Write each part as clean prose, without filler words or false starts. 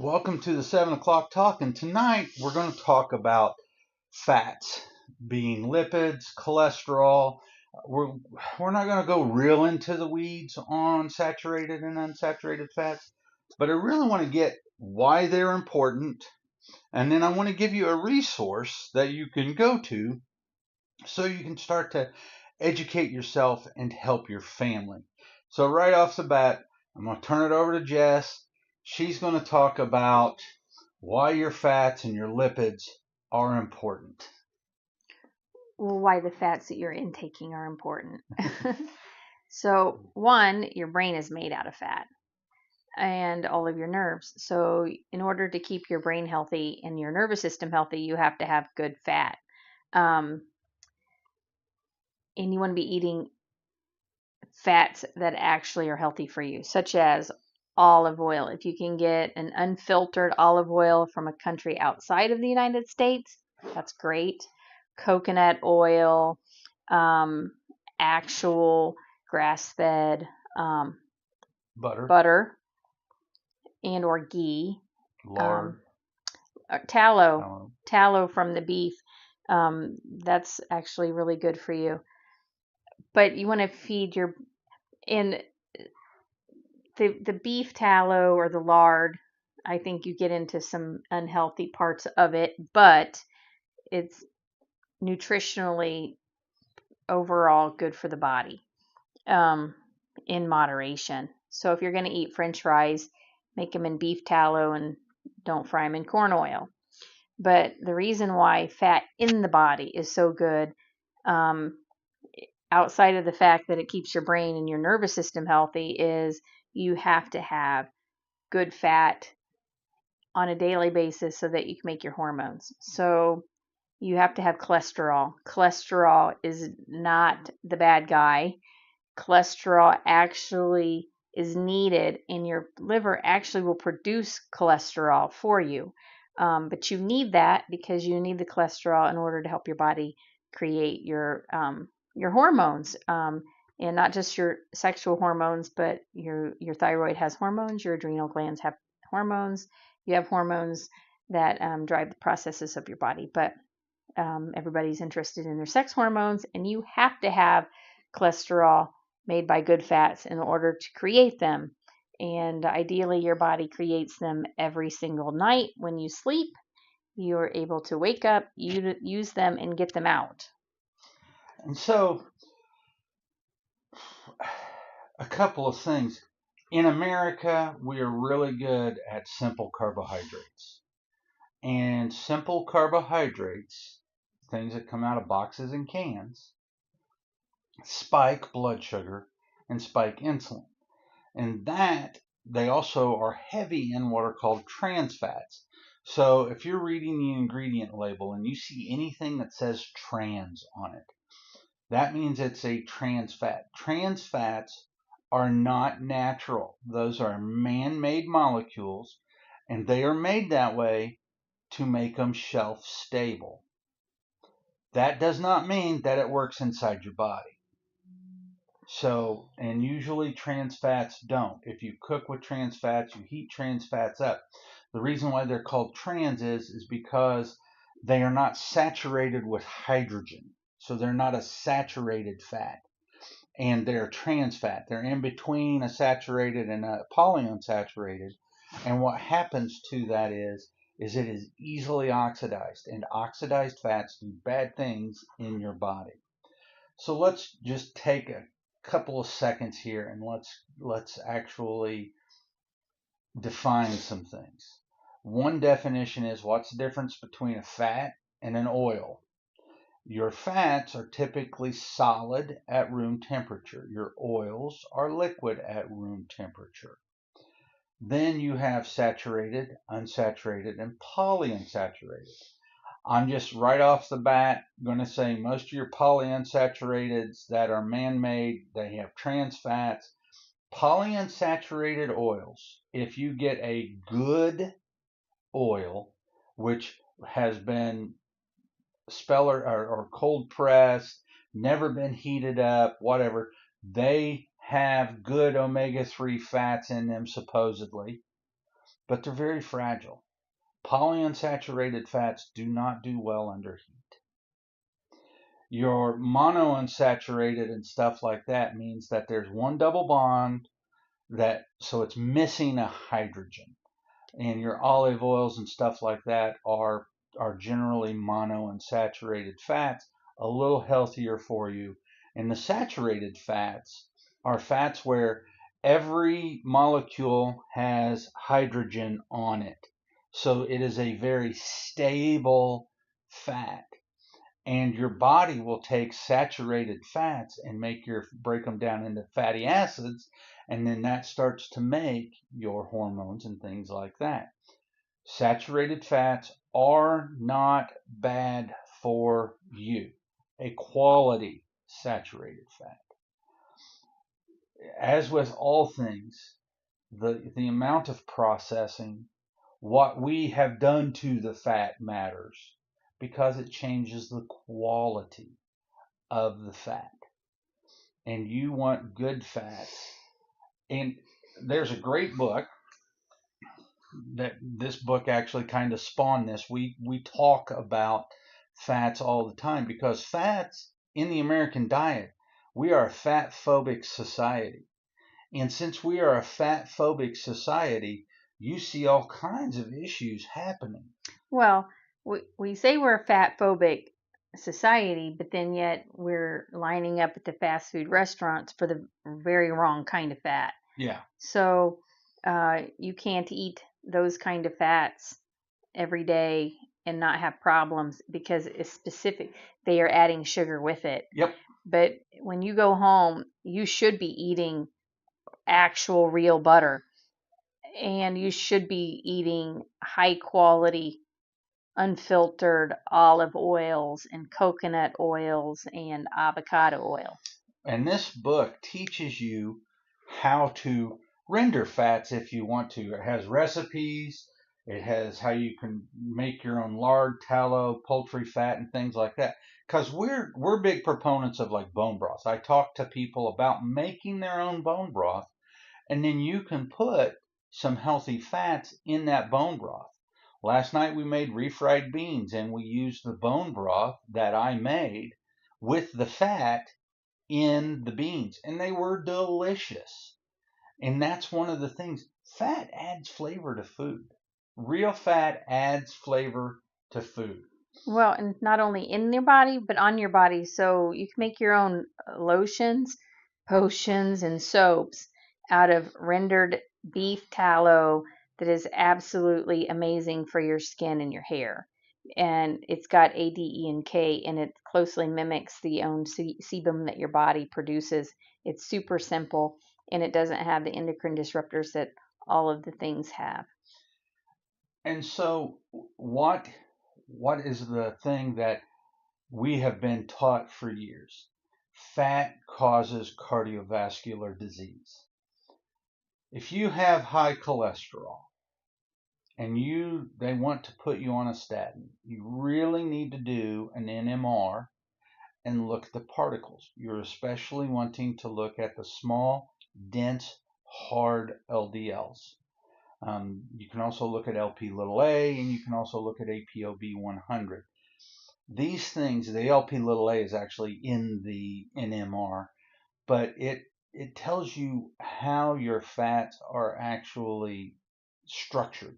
Welcome to the 7 o'clock talk, and tonight we're going to talk about fats, being lipids, cholesterol. We're, we're not going to go real into the weeds on saturated and unsaturated fats, but I really want to get why they're important, and then I want to give you a resource that you can go to so you can start to educate yourself and help your family. So right off the bat, I'm going to turn it over to Jess. She's going to talk about why your fats and your lipids are important. Why the fats that you're intaking are important. So, one, your brain is made out of fat and all of your nerves. So, in order to keep your brain healthy and your nervous system healthy, you have to have good fat. Um, and you want to be eating fats that actually are healthy for you, such as olive oil. If you can get an unfiltered olive oil from a country outside of the United States, that's great. Coconut oil, um, actual grass-fed Butter, butter and or ghee, lard, um, tallow, tallow. tallow from the beef. That's actually really good for you. But you want to feed your and the beef tallow or the lard. I think you get into some unhealthy parts of it, but it's nutritionally overall good for the body. um, in moderation. So if you're going to eat French fries, make them in beef tallow and don't fry them in corn oil. But the reason why fat in the body is so good, um, outside of the fact that it keeps your brain and your nervous system healthy, is you have to have good fat on a daily basis so that you can make your hormones. So you have to have cholesterol. Cholesterol is not the bad guy. Cholesterol actually is needed, and your liver actually will produce cholesterol for you. But you need that because you need the cholesterol in order to help your body create your hormones, and not just your sexual hormones, but your thyroid has hormones, your adrenal glands have hormones. You have hormones that drive the processes of your body, but everybody's interested in their sex hormones, and you have to have cholesterol made by good fats in order to create them. And ideally, your body creates them every single night when you sleep. You're able to wake up, use them, and get them out. And so, a couple of things. In America, we are really good at simple carbohydrates. And simple carbohydrates, things that come out of boxes and cans, spike blood sugar and spike insulin. And that they also are heavy in what are called trans fats. So if you're reading the ingredient label and you see anything that says trans on it, that means it's a trans fat. Trans fats are not natural. Those are man-made molecules, and they are made that way to make them shelf stable. That does not mean that it works inside your body. So, and usually trans fats don't. If you cook with trans fats, you heat trans fats up. The reason why they're called trans is because they are not saturated with hydrogen. So they're not a saturated fat. And they're trans fat. They're in between a saturated and a polyunsaturated. And what happens to that is it is easily oxidized. And oxidized fats do bad things in your body. So let's just take a couple of seconds here and let's actually define some things. One definition is what's the difference between a fat and an oil? Your fats are typically solid at room temperature. Your oils are liquid at room temperature. Then you have saturated, unsaturated, and polyunsaturated. I'm just right off the bat going to say most of your polyunsaturated that are man-made, they have trans fats. Polyunsaturated oils, if you get a good oil, which has been speller or cold pressed, never been heated up, whatever, they have good omega-3 fats in them supposedly. but they're very fragile. Polyunsaturated fats do not do well under heat. Your monounsaturated and stuff like that means that there's one double bond so it's missing a hydrogen. And your olive oils and stuff like that are generally monounsaturated fats, a little healthier for you. And the saturated fats are fats where every molecule has hydrogen on it. So it is a very stable fat. And your body will take saturated fats and break them down into fatty acids, and then that starts to make your hormones and things like that. Saturated fats are not bad for you. A quality saturated fat. As with all things, the amount of processing, what we have done to the fat matters because it changes the quality of the fat. And you want good fats. And there's a great book that this book actually kind of spawned this. We talk about fats all the time because fats in the American diet, we are a fat phobic society. And since we are a fat phobic society, you see all kinds of issues happening. Well, we say we're a fat phobic society, but then yet we're lining up at the fast food restaurants for the very wrong kind of fat. Yeah. So you can't eat those kind of fats every day and not have problems because it's specific. They are adding sugar with it. Yep. But when you go home, you should be eating actual real butter, and you should be eating high quality unfiltered olive oils and coconut oils and avocado oil. And this book teaches you how to render fats if you want to. It has recipes. It has how you can make your own lard, tallow, poultry fat, and things like that. Because we're big proponents of like bone broth. I talk to people about making their own bone broth, and then you can put some healthy fats in that bone broth. Last night we made refried beans, and we used the bone broth that I made with the fat in the beans, and they were delicious. And that's one of the things. Fat adds flavor to food. Real fat adds flavor to food. Well, and not only in your body, but on your body. So you can make your own lotions, potions, and soaps out of rendered beef tallow that is absolutely amazing for your skin and your hair. And it's got A, D, E, and K, and it closely mimics the own sebum that your body produces. It's super simple, and it doesn't have the endocrine disruptors that all of the things have. And so what is the thing that we have been taught for years? Fat causes cardiovascular disease. If you have high cholesterol and they want to put you on a statin, you really need to do an NMR and look at the particles. You're especially wanting to look at the small, dense, hard LDLs. You can also look at LP little a, and you can also look at APOB 100. These things, the LP little a is actually in the NMR, but it tells you how your fats are actually structured.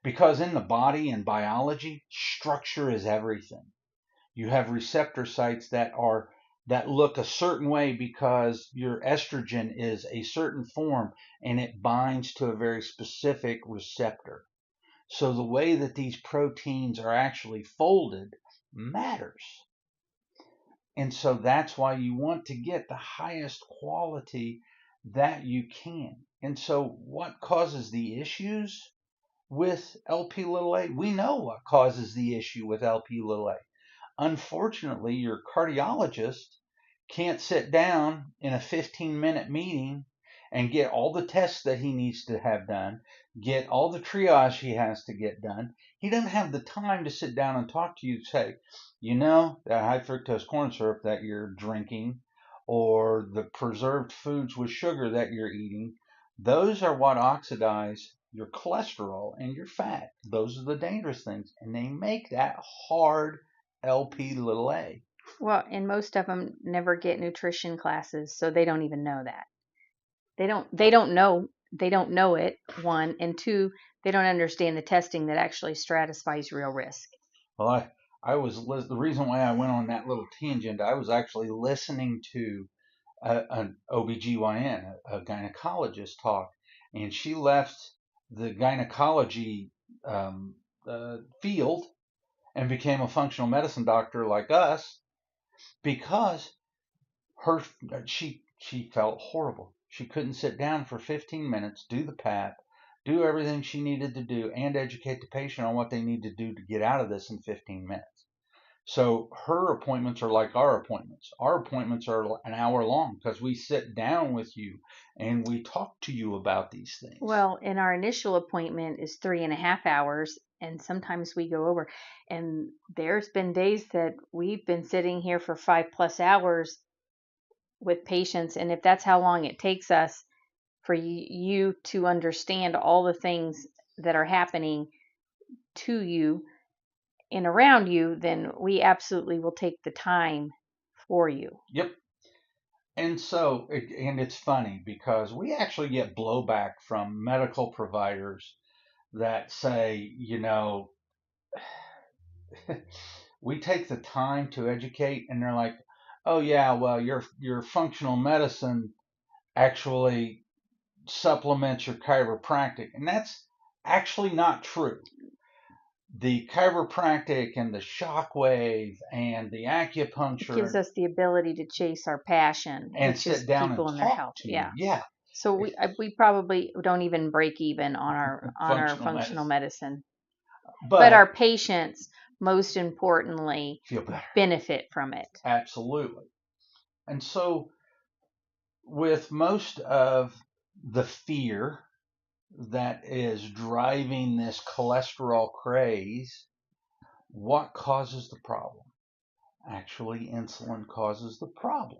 Because in the body and biology, structure is everything. You have receptor sites that look a certain way because your estrogen is a certain form and it binds to a very specific receptor. So the way that these proteins are actually folded matters. And so that's why you want to get the highest quality that you can. And so what causes the issues with LP little a? We know what causes the issue with LP little a. Unfortunately, your cardiologist can't sit down in a 15-minute meeting and get all the tests that he needs to have done, get all the triage he has to get done. He doesn't have the time to sit down and talk to you and say, you know, that high fructose corn syrup that you're drinking or the preserved foods with sugar that you're eating, Those are what oxidize your cholesterol and your fat. Those are the dangerous things, and they make that hard LP little a. Well, and most of them never get nutrition classes, so they don't even know that. They don't know it, one, and two, they don't understand the testing that actually stratifies real risk. Well, I was the reason why I went on that little tangent. I was actually listening to an OBGYN, a gynecologist talk, and she left the gynecology field and became a functional medicine doctor like us because her she felt horrible. She couldn't sit down for 15 minutes, do the PAP, do everything she needed to do, and educate the patient on what they need to do to get out of this in 15 minutes. So her appointments are like our appointments. Our appointments are an hour long because we sit down with you and we talk to you about these things. Well, and our initial appointment is 3.5 hours, and sometimes we go over. And there's been days that we've been sitting here for 5+ hours with patients, and if that's how long it takes us for you to understand all the things that are happening to you and around you, then we absolutely will take the time for you. Yep. And so, and it's funny because we actually get blowback from medical providers that say, we take the time to educate, and they're like, oh yeah, well your functional medicine actually supplements your chiropractic, and that's actually not true. The chiropractic and the shockwave and the It gives acupuncture us the ability to chase our passion, and which is sit down and people and their talk health. to you. Yeah. Yeah, So we probably don't even break even on our functional functional medicine, but but our patients, most importantly, feel better. benefit from it. Absolutely. And so, with most of the fear that is driving this cholesterol craze, what causes the problem? Actually, insulin causes the problem.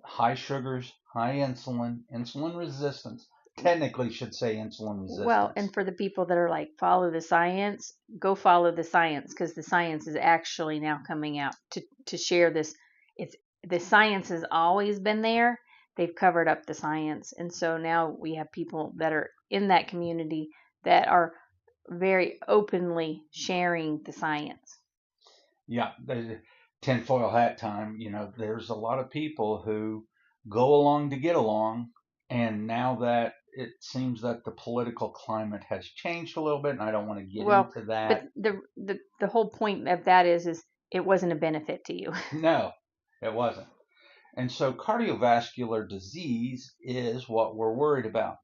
High sugars, high insulin, insulin resistance. Technically, should say insulin Well, resistance. and for the people that are like, follow the science, go follow the science, because the science is actually now coming out to share this. It's The science has always been there. They've covered up the science, and so now we have people that are in that community that are very openly sharing the science. Yeah, tinfoil hat time. There's a lot of people who go along to get along, and now that it seems that the political climate has changed a little bit, and I don't want to get Well, into but that. the whole point of that is it wasn't a benefit to you. No, it wasn't. And so cardiovascular disease is what we're worried about.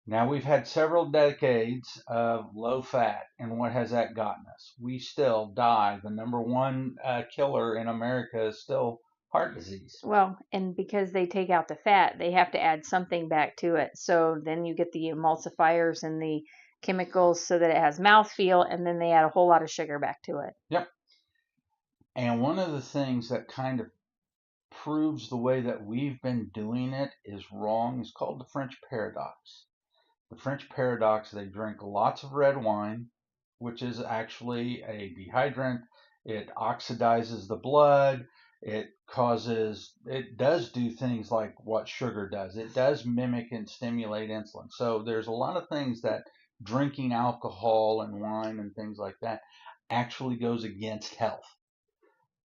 Now, we've had several decades of low fat, and what has that gotten us? We still die. The number one killer in America is still heart disease. Well, and because they take out the fat, they have to add something back to it. So then you get the emulsifiers and the chemicals so that it has mouthfeel, and then they add a whole lot of sugar back to it. Yep. And one of the things that kind of proves the way that we've been doing it is wrong is called the French paradox. The French paradox, they drink lots of red wine, which is actually a dehydrant. It oxidizes the blood. It does do things like what sugar does. It does mimic and stimulate insulin. So there's a lot of things that drinking alcohol and wine and things like that actually goes against health.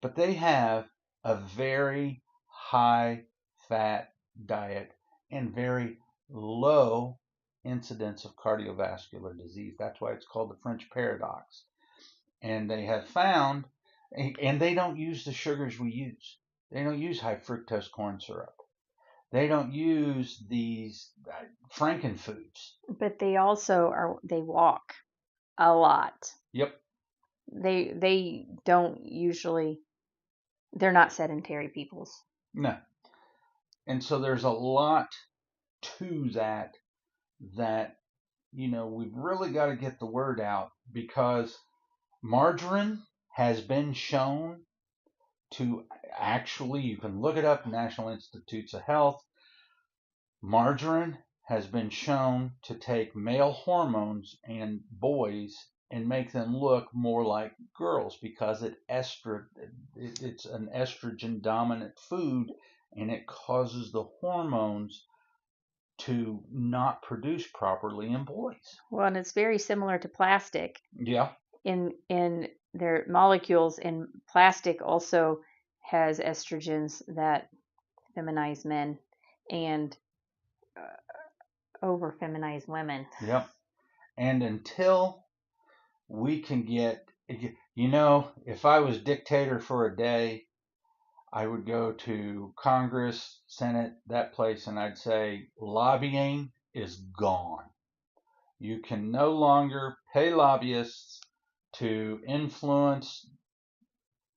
But they have a very high fat diet and very low incidence of cardiovascular disease. That's why it's called the French paradox. And they have found, and they don't use the sugars we use. They don't use high fructose corn syrup. They don't use these frankenfoods. But they walk a lot. Yep. They don't usually, they're not sedentary peoples. No. And so there's a lot to that we've really got to get the word out because margarine has been shown to actually, you can look it up, National Institutes of Health, margarine has been shown to take male hormones in boys and make them look more like girls because it's an estrogen dominant food, and it causes the hormones to not produce properly in boys. Well, and it's very similar to plastic Yeah. in their molecules, and plastic also has estrogens that feminize men and over feminize women. Yep. And until we can get, if I was dictator for a day, I would go to Congress, Senate, that place, and I'd say lobbying is gone. You can no longer pay lobbyists to influence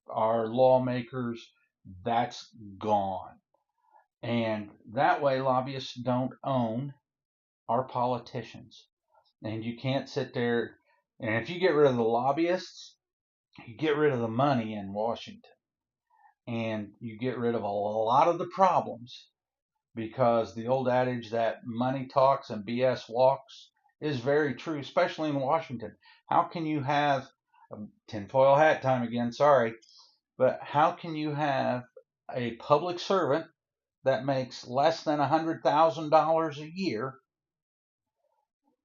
our lawmakers. That's gone. And that way, lobbyists don't own our politicians. And you can't sit there. And if you get rid of the lobbyists, you get rid of the money in Washington. And you get rid of a lot of the problems, because the old adage that money talks and BS walks is very true, especially in Washington. How can you have tinfoil hat time again? Sorry, but how can you have a public servant that makes less than $100,000 a year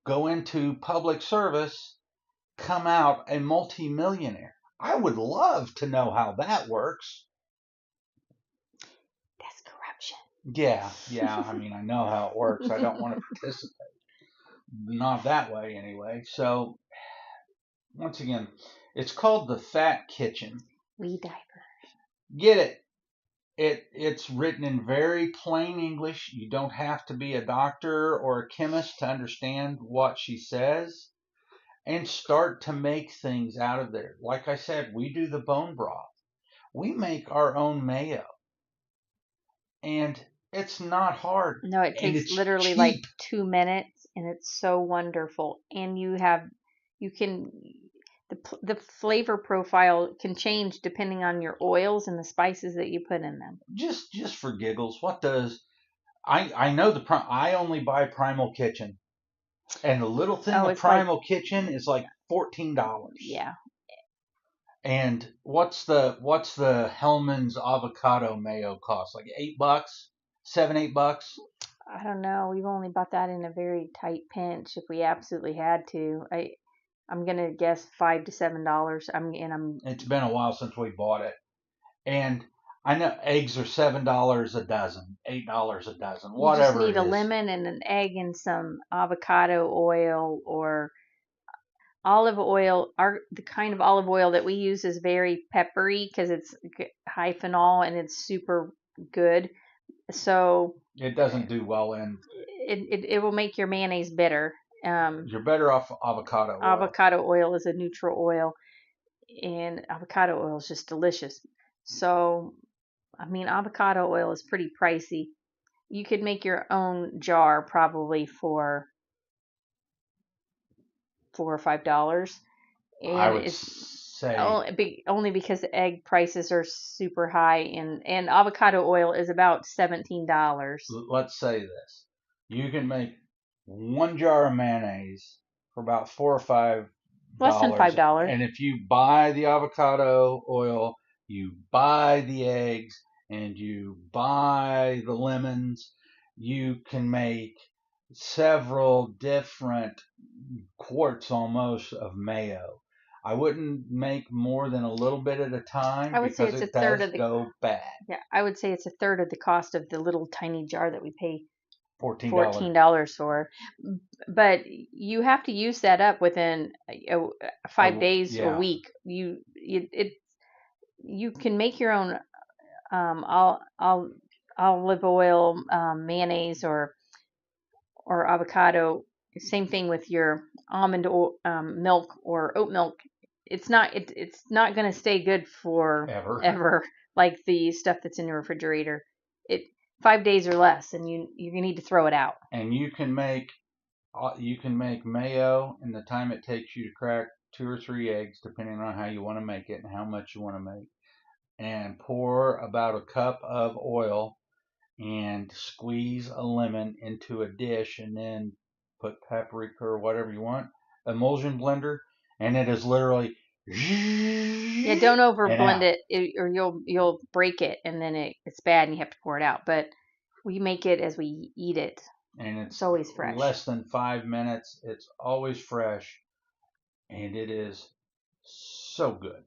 go into public service, come out a multimillionaire? I would love to know how that works. That's corruption. Yeah. I mean, I know how it works. I don't want to participate. Not that way, anyway. So, once again, it's called the Fat Kitchen. We diaper. Get it. It's written in very plain English. You don't have to be a doctor or a chemist to understand what she says, and start to make things out of there. Like I said, we do the bone broth. We make our own mayo, and it's not hard, No, it and takes it's literally like cheap. 2 minutes, and it's so wonderful. And you can, the flavor profile can change depending on your oils and the spices that you put in them. Just for giggles, what does I know I only buy Primal Kitchen, and the little thing Oh, of it's like, Primal Kitchen is like $14. yeah, And what's the Hellman's avocado mayo cost? Like $8, $7, $8. I don't know. We've only bought that in a very tight pinch if we absolutely had to. I'm gonna guess $5 to $7. I'm It's been a while since we bought it, and I know eggs are $7 a dozen, $8 a dozen, You just whatever need it a is. lemon and an egg and some avocado oil or olive oil. The kind of olive oil that we use is very peppery because it's high phenol and it's super good. So It doesn't do well in. it will make your mayonnaise bitter. You're better off avocado oil. Avocado oil is a neutral oil, and avocado oil is just delicious. So, I mean, avocado oil is pretty pricey. You could make your own jar probably for $4 or $5, I and would it's say, only because the egg prices are super high, and avocado oil is about $17. let's say this: you can make one jar of mayonnaise for about Less than $4 or $5, $5. and if you buy the avocado oil, you buy the eggs, and you buy the lemons, you can make several different quarts almost of mayo. I wouldn't make more than a little bit at a time I would say because it's a it third does of the go bad. Yeah, I would say it's a third of the cost of the little tiny jar that we pay $14. $14 for. But you have to use that up within 5 days, a Yeah. week. You can make your own olive oil, mayonnaise, or avocado. Same thing with your almond milk or oat milk. It's not going to stay good for Ever. ever like the stuff that's in your refrigerator. It 5 days or less, and you need to throw it out. And you can make mayo in the time it takes you to crack 2 or 3 eggs, depending on how you want to make it and how much you want to make, and pour about a cup of oil and squeeze a lemon into a dish and then put paprika or whatever you want, emulsion blender, and it is literally Yeah, don't over and blend out. it, or you'll break it, and then it's bad, and you have to pour it out. But we make it as we eat it. And It's it's always fresh. less than 5 minutes. It's always fresh, and it is so good.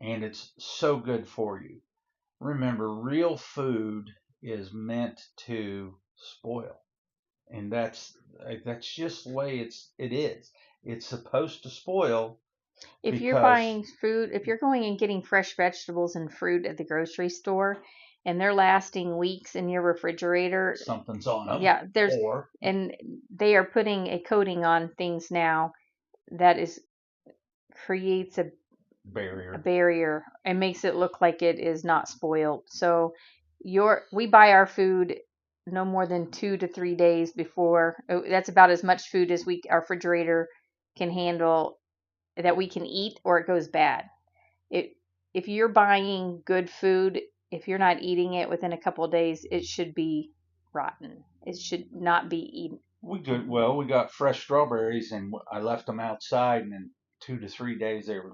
And it's so good for you. Remember, real food is meant to spoil, and that's just the way it is. It's supposed to spoil If you're because buying food, if you're going and getting fresh vegetables and fruit at the grocery store, and they're lasting weeks in your refrigerator, something's on them, yeah, there's or and they are putting a coating on things now that is creates a barrier. barrier and makes it look like it is not spoiled. So we buy our food no more than 2 to 3 days before. That's about as much food as our refrigerator can handle that we can eat, or it goes bad. It If you're buying good food, if you're not eating it within a couple of days, it should be rotten. It should not be eaten. We got fresh strawberries, and I left them outside, and in 2 to 3 days they were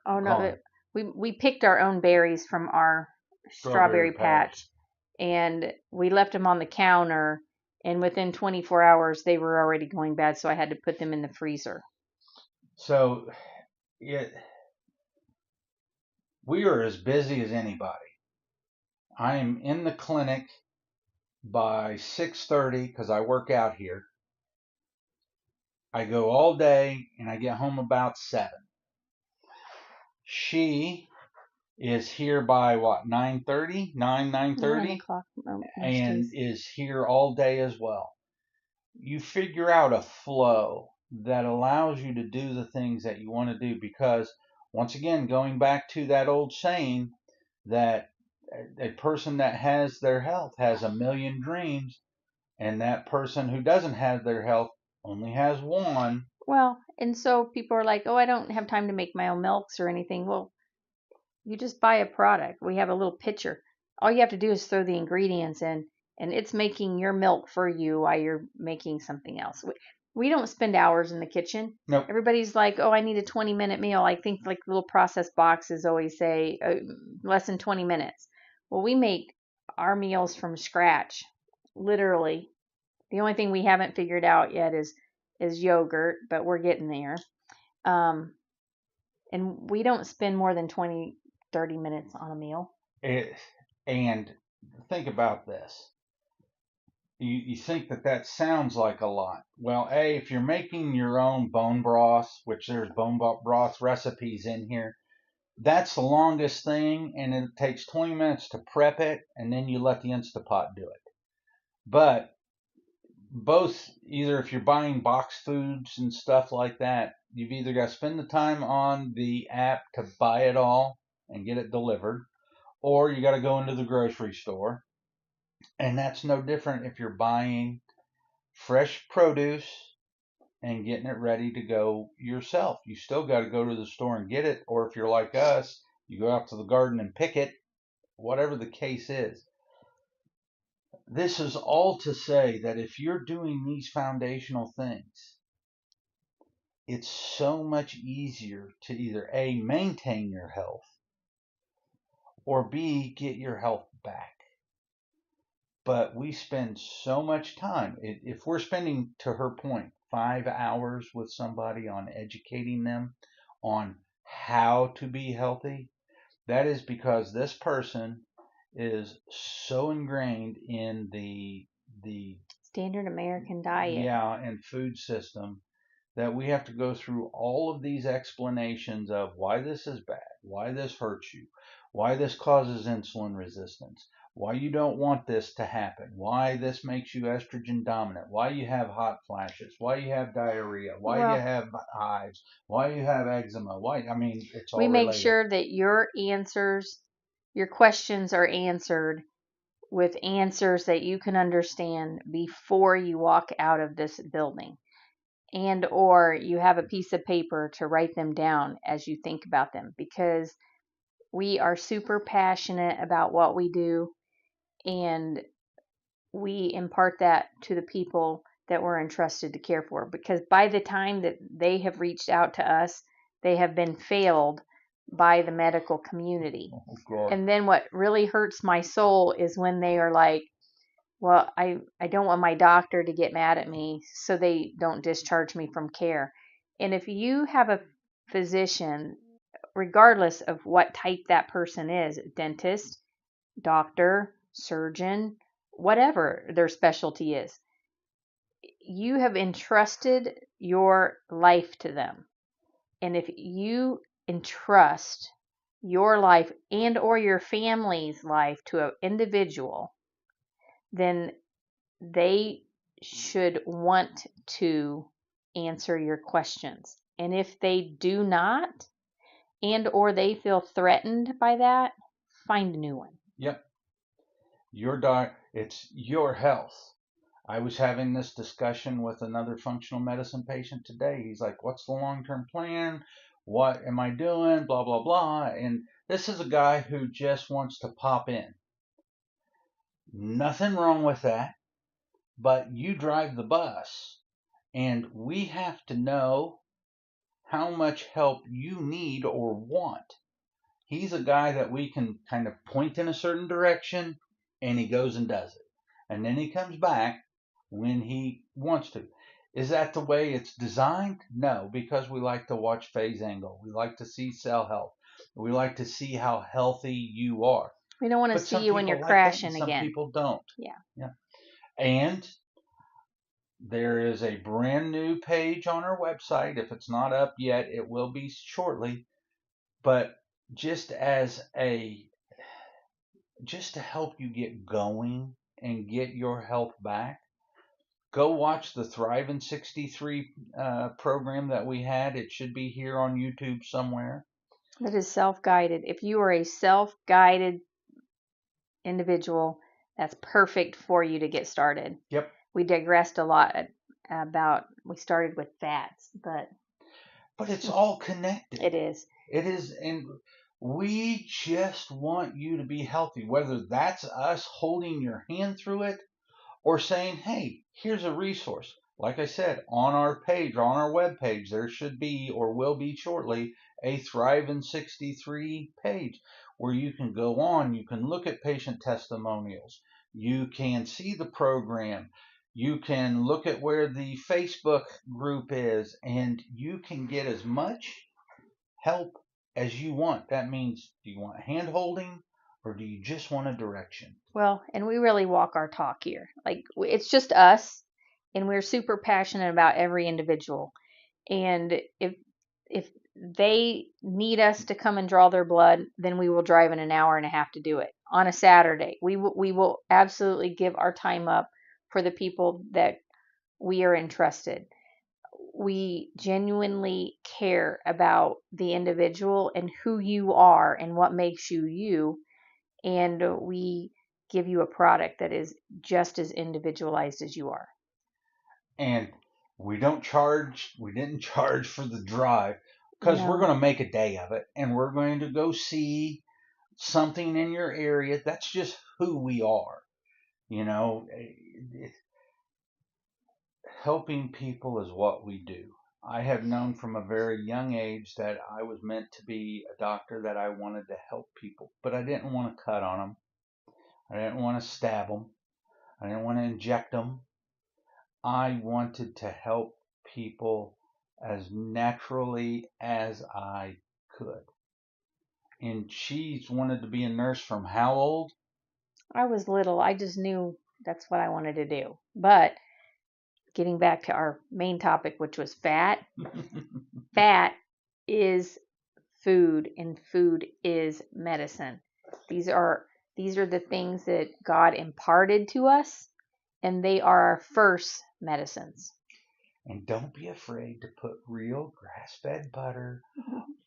Oh no, gone. we picked our own berries from our Strawberry strawberry patch. patch, and we left them on the counter, and within 24 hours they were already going bad, so I had to put them in the freezer. So it, we are as busy as anybody. I am in the clinic by 6:30 because I work out here. I go all day and I get home about 7. She is here by what, 9:30, 9 9:30, o'clock most and days. is here all day as well. You figure out a flow that allows you to do the things that you want to do, because once again, going back to that old saying that a person that has their health has a million dreams, and that person who doesn't have their health only has one. Well, and so people are like, "Oh, I don't have time to make my own milks or anything." Well, you just buy a product. We have a little pitcher. All you have to do is throw the ingredients in, and it's making your milk for you while you're making something else. We don't spend hours in the kitchen. Nope. Everybody's like, "Oh, I need a 20-minute meal." I think like little processed boxes always say less than 20 minutes. Well, we make our meals from scratch, literally. The only thing we haven't figured out yet is yogurt, but we're getting there. Um, and we don't spend more than 20, 30 minutes on a meal. It, and think about this. You think that sounds like a lot. Well, if you're making your own bone broth, which there's bone broth recipes in here, that's the longest thing, and it takes 20 minutes to prep it, and then you let the Instapot do it. But both, either if you're buying box foods and stuff like that, you've either got to spend the time on the app to buy it all and get it delivered, or you got to go into the grocery store. And that's no different if you're buying fresh produce and getting it ready to go yourself. You still got to go to the store and get it, or if you're like us, you go out to the garden and pick it, whatever the case is. This is all to say that if you're doing these foundational things, it's so much easier to either A, maintain your health, or B, get your health back. But we spend so much time. If we're spending, to her point, 5 hours with somebody on educating them on how to be healthy, that is because this person is so ingrained in the Standard American diet. yeah, and food system that we have to go through all of these explanations of why this is bad, why this hurts you, why this causes insulin resistance, why you don't want this to happen, why this makes you estrogen dominant, why you have hot flashes, why you have diarrhea, why you Well, have hives, why you have eczema, why, I mean, it's we all make related. sure that your questions are answered with answers that you can understand before you walk out of this building, and or you have a piece of paper to write them down as you think about them, because we are super passionate about what we do, and we impart that to the people that we're entrusted to care for, because by the time that they have reached out to us, they have been failed by the medical community. God. And then what really hurts my soul is when they are like, well, I don't want my doctor to get mad at me, so they don't discharge me from care. And if you have a physician, regardless of what type that person is, dentist, doctor, surgeon, whatever their specialty is, you have entrusted your life to them. And if you entrust your life and or your family's life to an individual, then they should want to answer your questions. And if they do not, and or they feel threatened by that, find a new one. Yep. It's your health. I was having this discussion with another functional medicine patient today. He's like, "What's the long-term plan? What am I doing? Blah, blah, blah." And this is a guy who just wants to pop in. Nothing wrong with that, but you drive the bus, and we have to know how much help you need or want. He's a guy that we can kind of point in a certain direction, and he goes and does it. And then he comes back when he wants to. Is that the way it's designed? No, because we like to watch phase angle. We like to see cell health. We like to see how healthy you are. We don't want to But see some you when you're people like that and crashing some again. people don't. Yeah. Yeah. And there is a brand new page on our website. If it's not up yet, it will be shortly. But just as a just to help you get going and get your health back, go watch the Thrive in 63 program that we had. It should be here on YouTube somewhere. That is self-guided. If you are a self-guided individual, that's perfect for you to get started. Yep. We digressed a lot about, we started with fats, but it's all connected. It is. It is, and we just want you to be healthy, whether that's us holding your hand through it or saying, "Hey, here's a resource." Like I said, on our page, on our web page, there should be or will be shortly a Thrive in 63 page where you can go on, you can look at patient testimonials, you can see the program, you can look at where the Facebook group is, and you can get as much help as you want. That means, do you want hand holding or do you just want a direction? Well, and we really walk our talk here. Like, it's just us, and we're super passionate about every individual. And if they need us to come and draw their blood, then we will drive in an hour and a half to do it on a Saturday. We will absolutely give our time up for the people that we are entrusted. We genuinely care about the individual and who you are and what makes you you, and we give you a product that is just as individualized as you are. And we didn't charge for the drive because we're No. going to make a day of it and we're going to go see something in your area. That's just who we are. You know, helping people is what we do. I have known from a very young age that I was meant to be a doctor, that I wanted to help people, but I didn't want to cut on them. I didn't want to stab them. I didn't want to inject them. I wanted to help people as naturally as I could. And she's wanted to be a nurse from how old? I was little. I just knew that's what I wanted to do. But getting back to our main topic, which was fat, fat is food and food is medicine. These are these are the things that God imparted to us, and they are our first medicines. And don't be afraid to put real grass fed butter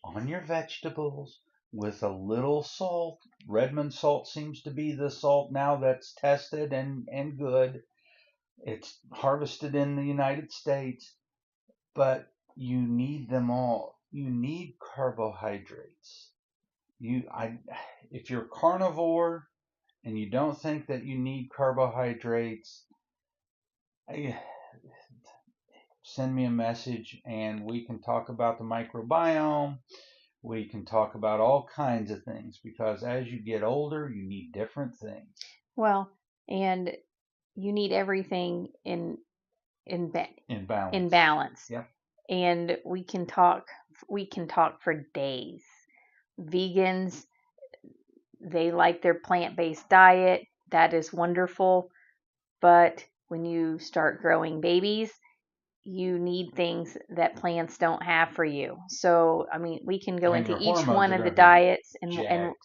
on your vegetables with a little salt. Redmond salt seems to be the salt now that's tested and good. It's harvested in the United States, but you need them all. You need carbohydrates. You, I, if you're carnivore, and you don't think that you need carbohydrates, send me a message and we can talk about the microbiome. We can talk about all kinds of things because as you get older, you need different things. Well, and you need everything in balance. In balance. Yep. And we can talk for days. Vegans, they like their plant-based diet. That is wonderful. But when you start growing babies, you need things that plants don't have for you. So, I mean, we can go And into your each hormones one are of the going to be diets, and jacked.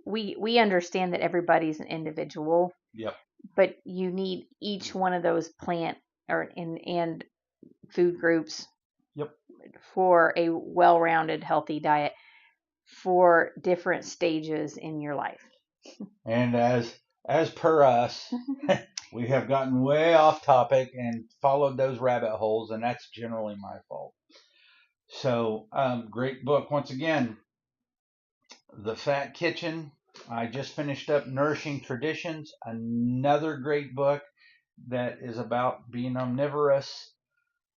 we understand that everybody's an individual, Yep. but you need each one of those plant or and food groups. Yep. For a well-rounded, healthy diet for different stages in your life. And as per us, we have gotten way off topic and followed those rabbit holes, and that's generally my fault. So, great book. Once again, The Fat Kitchen. I just finished up Nourishing Traditions, another great book that is about being omnivorous.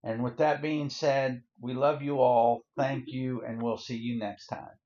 And with that being said, we love you all. Thank you, and we'll see you next time.